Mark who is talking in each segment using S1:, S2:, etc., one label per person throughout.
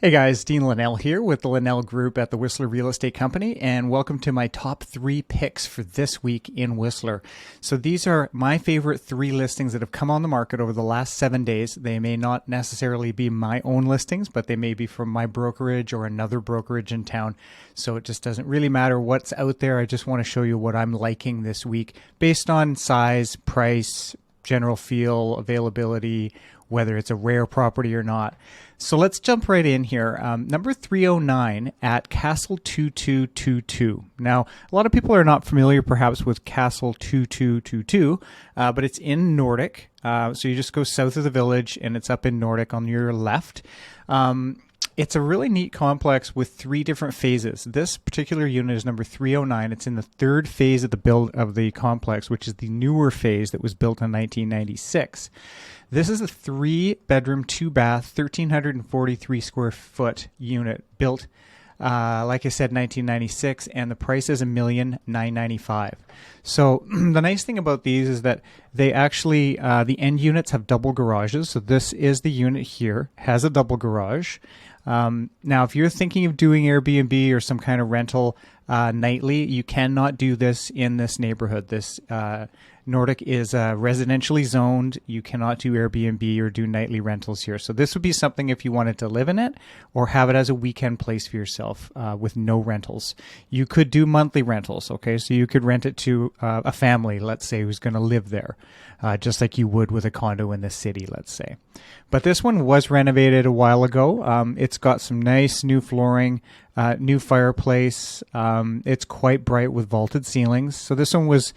S1: Hey guys, Dean Linnell here with the Linnell Group at the Whistler Real Estate Company, and welcome to my top 3 picks for this week in Whistler. So these are my favorite 3 listings that have come on the market over the last 7 days. They may not necessarily be my own listings, but they may be from my brokerage or another brokerage in town. So it just doesn't really matter what's out there. I just want to show you what I'm liking this week based on size, price, general feel, availability, whether it's a rare property or not. So let's jump right in here. Number 309 at Castle 2222. Now, a lot of people are not familiar perhaps with Castle 2222, but it's in Nordic. So you just go south of the village and it's up in Nordic on your left. It's a really neat complex with 3 different phases. This particular unit is number 309. It's in the 3rd phase of the build of the complex, which is the newer phase that was built in 1996. This is a 3-bedroom, 2-bath, 1,343 square foot unit built, like I said, 1996, and the price is $1,995,000. So the nice thing about these is that they actually, the end units have double garages. So this is the unit here, has a double garage. Now, if you're thinking of doing Airbnb or some kind of rental nightly, you cannot do this in this neighborhood. This Nordic is residentially zoned. You cannot do Airbnb or do nightly rentals here. So this would be something if you wanted to live in it or have it as a weekend place for yourself with no rentals. You could do monthly rentals, okay? So you could rent it to a family, let's say, who's going to live there, just like you would with a condo in the city, let's say. But this one was renovated a while ago. It's got some nice new flooring, new fireplace. It's quite bright with vaulted ceilings. So this one was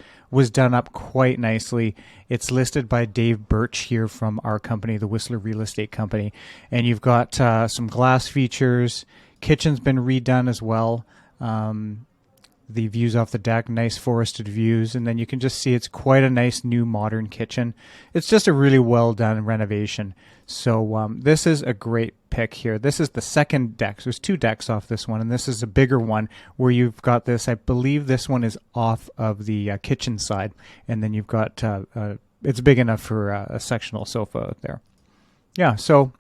S1: done up quite nicely. It's listed by Dave Birch here from our company, the Whistler Real Estate Company. And you've got some glass features. Kitchen's been redone as well. The views off the deck, nice forested views. And then you can just see it's quite a nice new modern kitchen. It's just a really well done renovation. So this is a great pick here. This is the 2nd deck. So there's 2 decks off this one, and this is a bigger one where you've got this. I believe this one is off of the kitchen side, and then you've got it's big enough for a sectional sofa out there. Yeah, so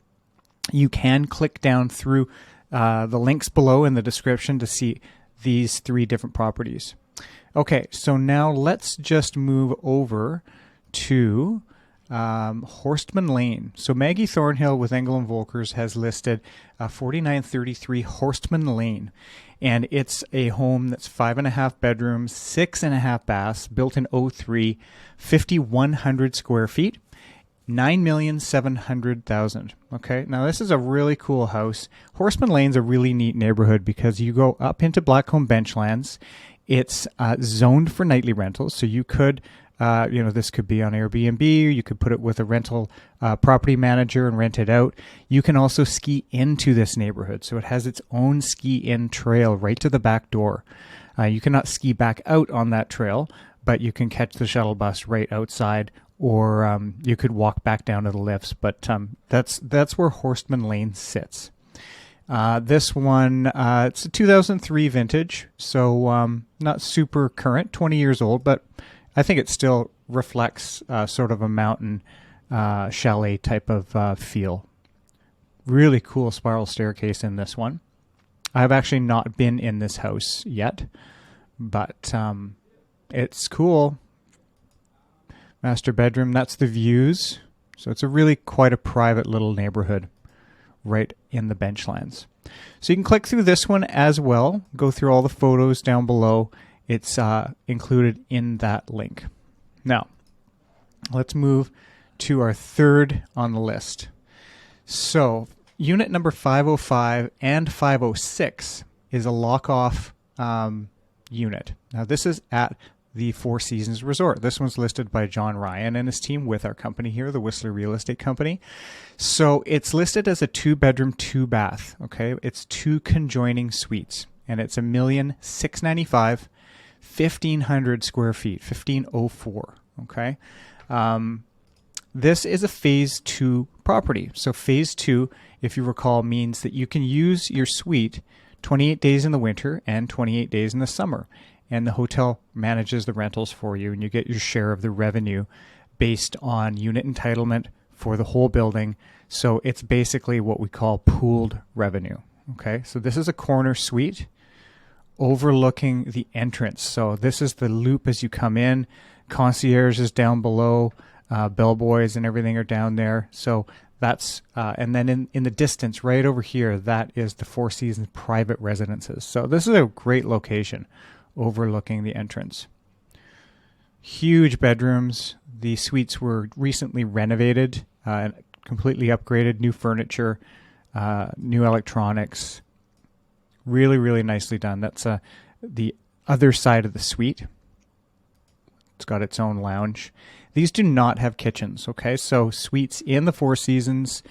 S1: you can click down through the links below in the description to see these 3 different properties. Okay, so now let's just move over to Horseman Lane. So Maggie Thornhill with Engel and Volkers has listed 4933 Horseman Lane, and it's a home that's 5.5 bedrooms, 6.5 baths, built in '03, 5,100 square feet. 9,700,000. Okay, now this is a really cool house. Horseman Lane's a really neat neighborhood because you go up into Blackcomb Benchlands. It's zoned for nightly rentals, so you could, this could be on Airbnb, or you could put it with a rental property manager and rent it out. You can also ski into this neighborhood, so it has its own ski-in trail right to the back door. You cannot ski back out on that trail, but you can catch the shuttle bus right outside, or you could walk back down to the lifts. But that's where Horseman Lane sits. This one, it's a 2003 vintage, so not super current, 20 years old, but I think it still reflects sort of a mountain chalet type of feel. Really cool spiral staircase in this one. I've actually not been in this house yet, but it's cool. Master bedroom, that's the views. So it's a really quite a private little neighborhood right in the Benchlands. So you can click through this one as well, go through all the photos down below. It's included in that link. Now, let's move to our 3rd on the list. So unit number 505 and 506 is a lock-off unit. Now this is at the Four Seasons Resort. This one's listed by John Ryan and his team with our company here, the Whistler Real Estate Company. So it's listed as a 2-bedroom, 2-bath. Okay, it's 2 conjoining suites, and it's $1,695,000, 1,500 square feet, 1,504. Okay, this is a phase 2 property. So phase 2, if you recall, means that you can use your suite 28 days in the winter and 28 days in the summer. And the hotel manages the rentals for you, and you get your share of the revenue based on unit entitlement for the whole building. So it's basically what we call pooled revenue. Okay, so this is a corner suite overlooking the entrance. So this is the loop as you come in. Concierge is down below. Bellboys and everything are down there. So that's and then in the distance right over here, that is the Four Seasons private residences. So this is a great location overlooking the entrance. Huge bedrooms. The suites were recently renovated, completely upgraded, new furniture, new electronics. Really, really nicely done. That's the other side of the suite. It's got its own lounge. These do not have kitchens, okay? So suites in the Four Seasons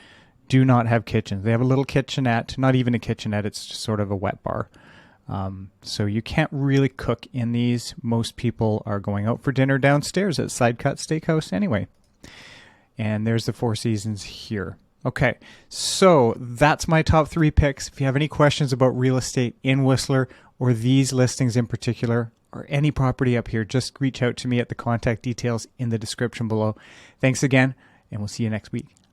S1: do not have kitchens. They have a little kitchenette, not even a kitchenette. It's just sort of a wet bar. So you can't really cook in these. Most people are going out for dinner downstairs at Side Cut Steakhouse anyway. And there's the Four Seasons here. Okay, so that's my top 3 picks. If you have any questions about real estate in Whistler or these listings in particular or any property up here, just reach out to me at the contact details in the description below. Thanks again, and we'll see you next week.